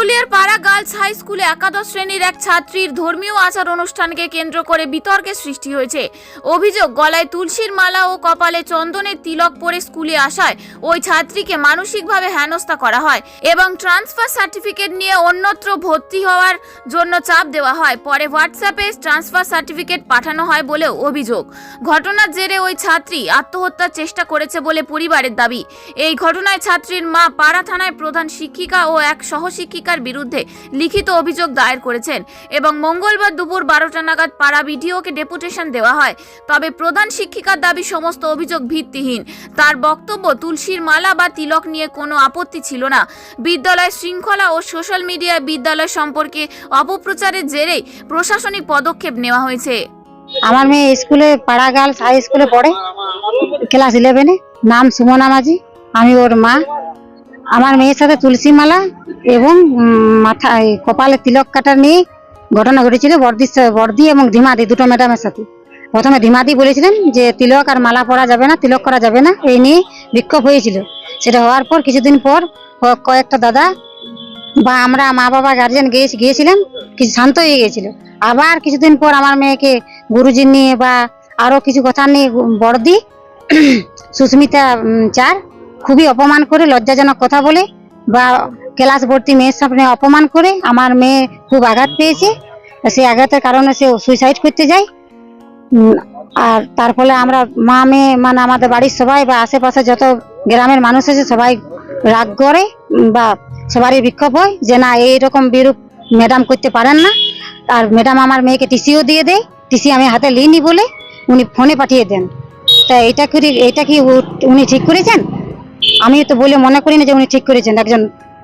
পুরুলিয়ার পাড়া girls high স্কুলে একাদশ শ্রেণীর এক ছাত্রীর ধর্মীয় আচার অনুষ্ঠানকে কেন্দ্র করে বিতর্কের সৃষ্টি হয়েছে। অভিযোগ, গলায় তুলসীর মালা ও কপালে চন্দনের তিলক পরে স্কুলে আসায় ওই ছাত্রীকে মানসিকভাবে হেনস্থা করা হয় এবং ট্রান্সফার সার্টিফিকেট নিয়ে অন্যত্র ভর্তি হওয়ার জন্য চাপ দেওয়া হয়। পরে হোয়াটসঅ্যাপে ট্রান্সফার সার্টিফিকেট পাঠানো হয় বলেও অভিযোগ। ঘটনার জেরে ওই ছাত্রী আত্মহত্যার চেষ্টা করেছে বলে পরিবারের দাবি। এই ঘটনায় ছাত্রীর মা পাড়া থানায় প্রধান শিক্ষিকা ও এক সহশিক্ষিকার বিরুদ্ধে লিখিত অভিযোগ দায়ের করেছেন এবং মঙ্গলবার দুপুর 12টা নাগাদ পাড়া বিডিওকে ডেপুটেশন দেওয়া হয়। তবে প্রধান শিক্ষিকার দাবি সমস্ত অভিযোগ ভিত্তিহীন। তার বক্তব্য, তুলসীর মালা বা তিলক নিয়ে কোনো আপত্তি ছিল না। বিদ্যালয়ের শৃঙ্খলা ও সোশ্যাল মিডিয়ায় বিদ্যালয় সম্পর্কে অপপ্রচারের জেরেই প্রশাসনিক পদক্ষেপ নেওয়া হয়েছে। আমার মেয়ে স্কুলে পাড়া গার্লস হাই স্কুলে পড়ে, ক্লাস 11-এ। নাম সুমনা মাঝি, আমি ওর মা। আমার মেয়ের সাথে তুলসী মালা এবং মাথায় কপালে তিলক কাটার নিয়ে ঘটনা ঘটেছিল বর্দি এবং ধীমাদি, দুটো ম্যাডামের সাথে। প্রথমে ধীমাদি বলেছিলেন যে তিলক আর মালা পরা যাবে না, তিলক করা যাবে না, এই নিয়ে বিক্ষোভ হয়েছিল। সেটা হওয়ার পর কিছুদিন পর কয়েকটা দাদা বা আমরা মা বাবা গার্জেন গিয়েছিলাম, কিছু শান্ত হয়ে গিয়েছিল। আবার কিছুদিন পর আমার মেয়েকে গুরুজি নিয়ে বা আরো কিছু কথা নিয়ে বর্দি সুস্মিতা চার খুবই অপমান করে, লজ্জাজনক কথা বলে বা ক্লাস ভর্তি মেয়ের সামনে অপমান করে আমার মেয়ে খুব আঘাত পেয়েছে। সেই আঘাতের কারণে সে সুইসাইড করতে যায়। আর তার ফলে আমরা মা মেয়ে মানে আমাদের বাড়ির সবাই বা আশেপাশে যত গ্রামের মানুষ আছে সবাই রাগ করে বা সবারই বিক্ষোভ হয় যে না, এইরকম বিরূপ ম্যাডাম করতে পারেন না। আর ম্যাডাম আমার মেয়েকে টিসিও দিয়ে দেয়, টিসি আমি হাতে নিইনি বলে উনি ফোনে পাঠিয়ে দেন। তা এটা কি উনি ঠিক করেছেন? আমি তো বলে মনে করি না যে উনি ঠিক করেছেন, একজন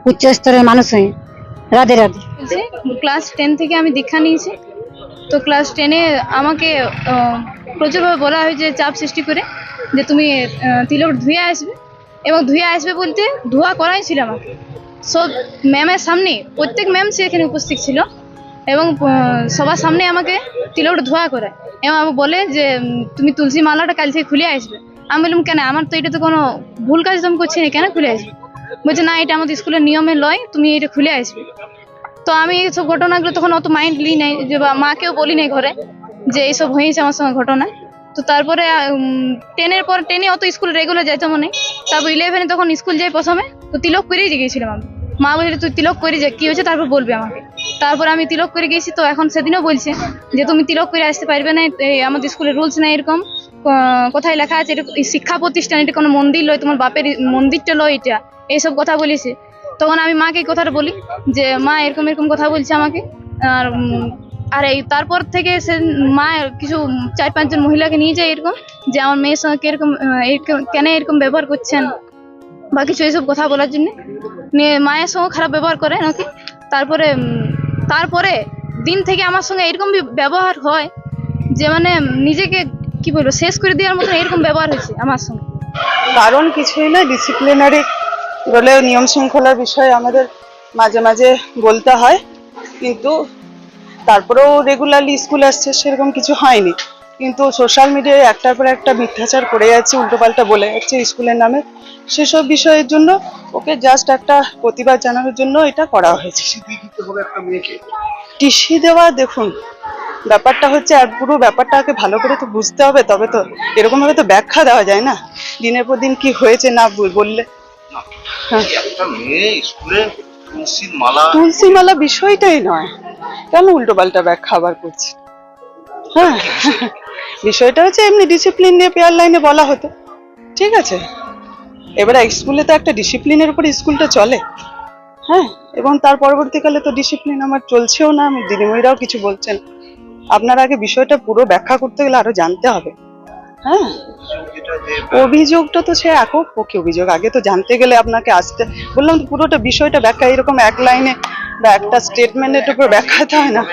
উচ্চ স্তরের মানুষ হয়ে। রাধে রাধে। ক্লাস 10 থেকে আমি দীক্ষা নিয়েছি। তো ক্লাস 10-এ আমাকে প্রচুরভাবে বলা হয় যে চাপ সৃষ্টি করে যে তুমি তিলক ধুয়ে আসবে, এবং ধুয়ে আসবে বলতে ধোয়া করাই ছিল আমাকে সব ম্যামের সামনে। প্রত্যেক ম্যাম সেখানে উপস্থিত ছিল এবং সবার সামনে আমাকে তিলক ধোয়া করে এবং আমাকে বলে যে তুমি তুলসী মালাটা কাল থেকে খুলে আসবে। আমি বললাম কেন, আমার তো এটা তো কোনো ভুল কাজ তো আমি করছি না, কেন খুলে আসবে? বলছে না, এটা আমাদের স্কুলের নিয়মে লয়, তুমি এটা খুলে আসবে। তো আমি এইসব ঘটনাগুলো তখন অত মাইন্ডলি নেই, যে মাকেও বলি নাই ঘরে যে এইসব হয়েছে আমার সঙ্গে ঘটনা। তো তারপরে 10-এর পর 10-এ অত স্কুল রেগুলার যাইতাম না। তারপর 11-এ তখন স্কুল যাই প্রথমে, তো তিলক করেই গিয়েছিলাম আমি। মা বলছে তুই তিলক করে যা, কি হয়েছে তারপর বলবি আমাকে। তারপর আমি তিলক করে গেছি। তো এখন সেদিনও বলছে যে তুমি তিলক করে আসতে পারবে না, আমাদের স্কুলের রুলস নাই, এরকম কোথায় লেখা আছে এটা শিক্ষা প্রতিষ্ঠান, এটা কোনো মন্দির লয়, তোমার বাপের মন্দিরটা লয়, এটা এইসব কথা বলেছে। তখন আমি মাকে এই কথাটা বলি যে মা এরকম এরকম কথা বলছে আমাকে। আর এই তারপর থেকে সে মা কিছু 4-5 জন মহিলাকে নিয়ে যায় এরকম, যে আমার মেয়ের সঙ্গে কিরকম কেন এরকম ব্যবহার করছেন বা কিছু এইসব কথা বলার জন্য মায়ের সঙ্গে খারাপ ব্যবহার করে নাকি। তারপরে দিন থেকে আমার সঙ্গে এরকম ব্যবহার হয় যে মানে নিজেকে কি বলবো শেষ করে দেওয়ার মতন এরকম ব্যবহার হয়েছে আমার সঙ্গে। কারণ কিছুই না, ডিসিপ্লিনারি বলেও নিয়ম শৃঙ্খলার বিষয়ে আমাদের মাঝে মাঝে বলতে হয়, কিন্তু তারপরেও রেগুলারলি স্কুল আসছে সেরকম কিছু হয়নি। কিন্তু সোশ্যাল মিডিয়ায় একটার পর একটা মিথ্যাচার করে যাচ্ছে, উল্টোপাল্টা বলে যাচ্ছে স্কুলের নামে। সেসব বিষয়ের জন্য ওকে জাস্ট একটা প্রতিবাদ জানানোর জন্য এটা করা হয়েছে। টিসি দেওয়া, দেখুন ব্যাপারটা হচ্ছে, আর পুরো ব্যাপারটাকে ভালো করে তো বুঝতে হবে, তবে তো এরকম ভাবে তো ব্যাখ্যা দেওয়া যায় না দিনের পর দিন কি হয়েছে না বললে। তুলসী মালা বিষয়টাই নয়, কেন উল্টোপাল্টা ব্যাখ্যা আবার করছে? হ্যাঁ, বিষয়টা হচ্ছে এমনি ডিসিপ্লিন নিয়ে পেয়ার লাইনে বলা হতো, ঠিক আছে। এবারে স্কুলে তো একটা ডিসিপ্লিনের উপর স্কুলটা চলে, হ্যাঁ, এবং তার পরবর্তীকালে তো ডিসিপ্লিন আমার চলছেও না। আমি দিদিমণিরাও কিছু বলছেন, আপনার আগে বিষয়টা পুরো ব্যাখ্যা করতে গেলে আরো জানতে হবে। হ্যাঁ, অভিযোগটা তো সে একক পক্ষে অভিযোগ, আগে তো জানতে গেলে আপনাকে আসতে বললাম পুরোটা বিষয়টা ব্যাখ্যা, এরকম এক লাইনে বা একটা স্টেটমেন্টের উপর ব্যাখ্যাতে হয় না।